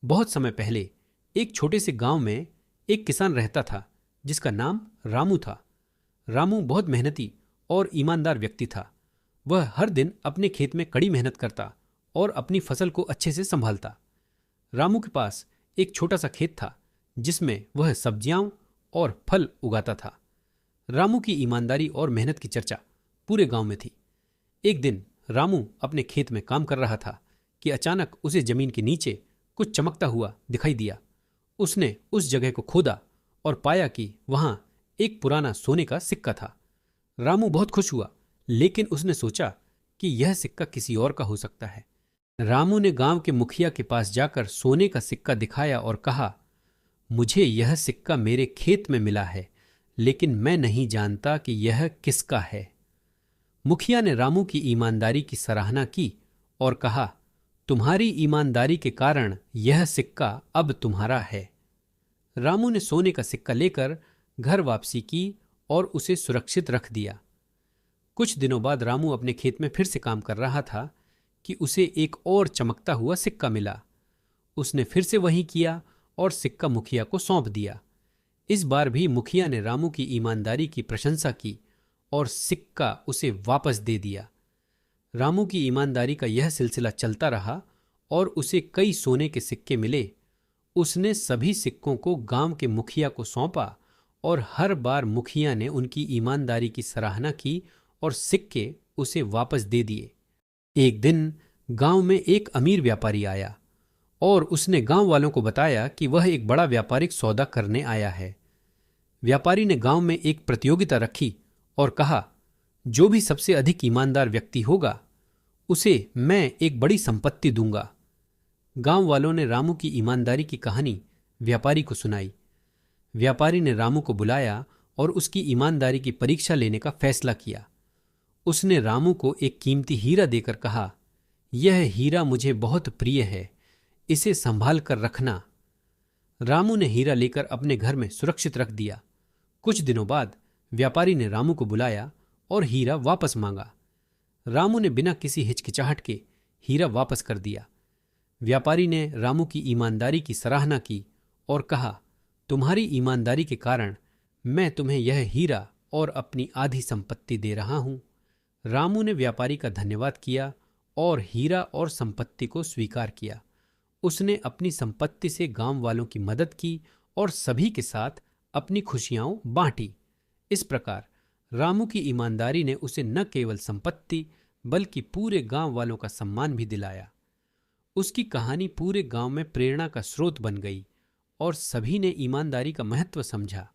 बहुत समय पहले एक छोटे से गांव में एक किसान रहता था जिसका नाम रामू था। रामू बहुत मेहनती और ईमानदार व्यक्ति था। वह हर दिन अपने खेत में कड़ी मेहनत करता और अपनी फसल को अच्छे से संभालता। रामू के पास एक छोटा सा खेत था जिसमें वह सब्जियां और फल उगाता था। रामू की ईमानदारी और मेहनत की चर्चा पूरे गांव में थी। एक दिन रामू अपने खेत में काम कर रहा था कि अचानक उसे जमीन के नीचे कुछ चमकता हुआ दिखाई दिया। उसने उस जगह को खोदा और पाया कि वहां एक पुराना सोने का सिक्का था। रामू बहुत खुश हुआ, लेकिन उसने सोचा कि यह सिक्का किसी और का हो सकता है। रामू ने गांव के मुखिया के पास जाकर सोने का सिक्का दिखाया और कहा, मुझे यह सिक्का मेरे खेत में मिला है, लेकिन मैं नहीं जानता कि यह किसका है। मुखिया ने रामू की ईमानदारी की सराहना की और कहा, तुम्हारी ईमानदारी के कारण यह सिक्का अब तुम्हारा है। रामू ने सोने का सिक्का लेकर घर वापसी की और उसे सुरक्षित रख दिया। कुछ दिनों बाद रामू अपने खेत में फिर से काम कर रहा था कि उसे एक और चमकता हुआ सिक्का मिला। उसने फिर से वही किया और सिक्का मुखिया को सौंप दिया। इस बार भी मुखिया ने रामू की ईमानदारी की प्रशंसा की और सिक्का उसे वापस दे दिया। रामू की ईमानदारी का यह सिलसिला चलता रहा और उसे कई सोने के सिक्के मिले। उसने सभी सिक्कों को गांव के मुखिया को सौंपा और हर बार मुखिया ने उनकी ईमानदारी की सराहना की और सिक्के उसे वापस दे दिए। एक दिन गांव में एक अमीर व्यापारी आया और उसने गांव वालों को बताया कि वह एक बड़ा व्यापारिक सौदा करने आया है। व्यापारी ने गांव में एक प्रतियोगिता रखी और कहा, जो भी सबसे अधिक ईमानदार व्यक्ति होगा उसे मैं एक बड़ी संपत्ति दूंगा। गांव वालों ने रामू की ईमानदारी की कहानी व्यापारी को सुनाई। व्यापारी ने रामू को बुलाया और उसकी ईमानदारी की परीक्षा लेने का फैसला किया। उसने रामू को एक कीमती हीरा देकर कहा, यह हीरा मुझे बहुत प्रिय है, इसे संभाल कर रखना। रामू ने हीरा लेकर अपने घर में सुरक्षित रख दिया। कुछ दिनों बाद व्यापारी ने रामू को बुलाया और हीरा वापस मांगा। रामू ने बिना किसी हिचकिचाहट के हीरा वापस कर दिया। व्यापारी ने रामू की ईमानदारी की सराहना की और कहा, तुम्हारी ईमानदारी के कारण मैं तुम्हें यह हीरा और अपनी आधी संपत्ति दे रहा हूं। रामू ने व्यापारी का धन्यवाद किया और हीरा और संपत्ति को स्वीकार किया। उसने अपनी संपत्ति से गांव वालों की मदद की और सभी के साथ अपनी खुशियां बांटी। इस प्रकार रामू की ईमानदारी ने उसे न केवल संपत्ति बल्कि पूरे गांव वालों का सम्मान भी दिलाया। उसकी कहानी पूरे गांव में प्रेरणा का स्रोत बन गई और सभी ने ईमानदारी का महत्व समझा।